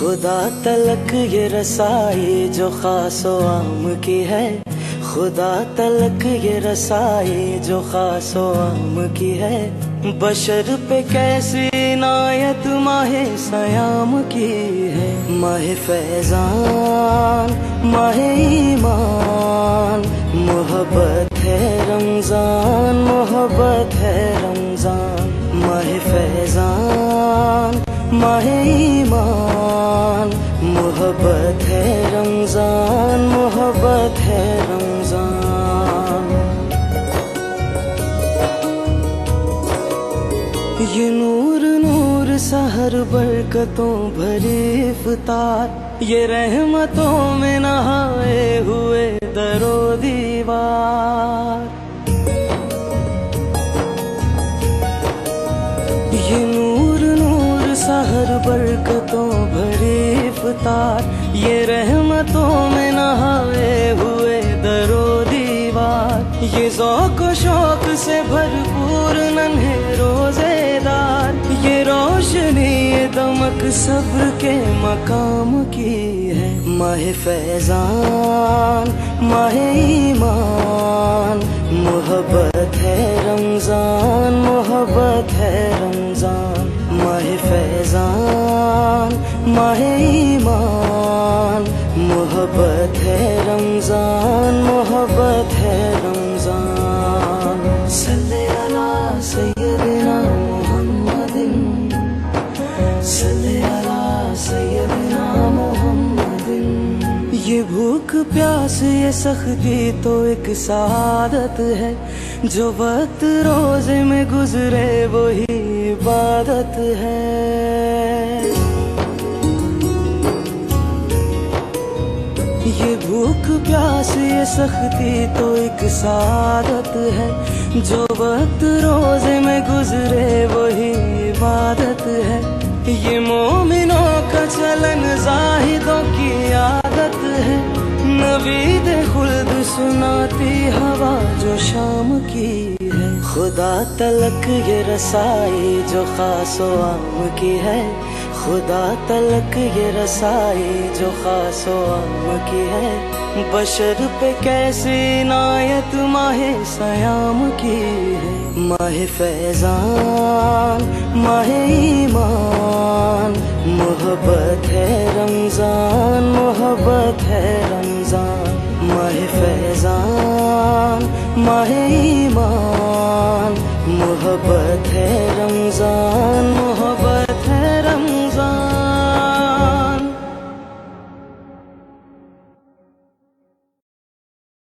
खुदा तलक ये रसाई जो खासो आम की है, खुदा तलक ये रसाई जो खासो आम की है। बशर पे कैसी इनायत माहे सयाम की है। माहे फैजान माहे ईमान, मोहब्बत है रमजान, मोहब्बत है रमजान। माहे फैजान माहे ईमान, मोहब्बत है रमजान, मोहब्बत है रमजान। ये नूर नूर सहर बरकतों भरी इफ्तार, ये रहमतों में नहाए हुए दरो दीवार। ये नूर नूर सहर बरकतों भरी इफ्तार, ये रहमतों में नहाए हुए दरो दीवार। ये ज़ौक़ शौक़ से भरपूर नन्हे रोज़ेदार, ये रोशनी ये दमक सब्र के मकाम की है। माहे फैजान माहे ईमान, मोहब्बत है रमजान, मोहब्बत है रमजान। माहे फैजान माहे ईमान, मोहब्बत है रमजान, मोहब्बत है रमजान। सल्ले अला सय्यदिना मुहम्मदिन, सल्ले अला सय्यदिना मुहम्मदिन। ये भूख प्यास ये सख्ती तो एक सादत है, जो वक्त रोजे में गुजरे वही इबादत है। ये भूख प्यास ये सख्ती तो एक सादत है, जो वक्त रोजे में गुजरे वही इबादत है। ये मोमिनों का चलन जाहिदों की आदत है, नवीद खुल्द सुनाती हवा जो शाम की है। खुदा तलक ये रसाई जो खासो आम की है, खुदा तलक ये रसाई जो खासो आम की है। बशर पे कैसी इनायत माहे सयाम की है। माहे फैजान माहे ईमान, मोहब्बत है रमजान, मोहब्बत है रमजान। माहे फैजान माहे ईमान,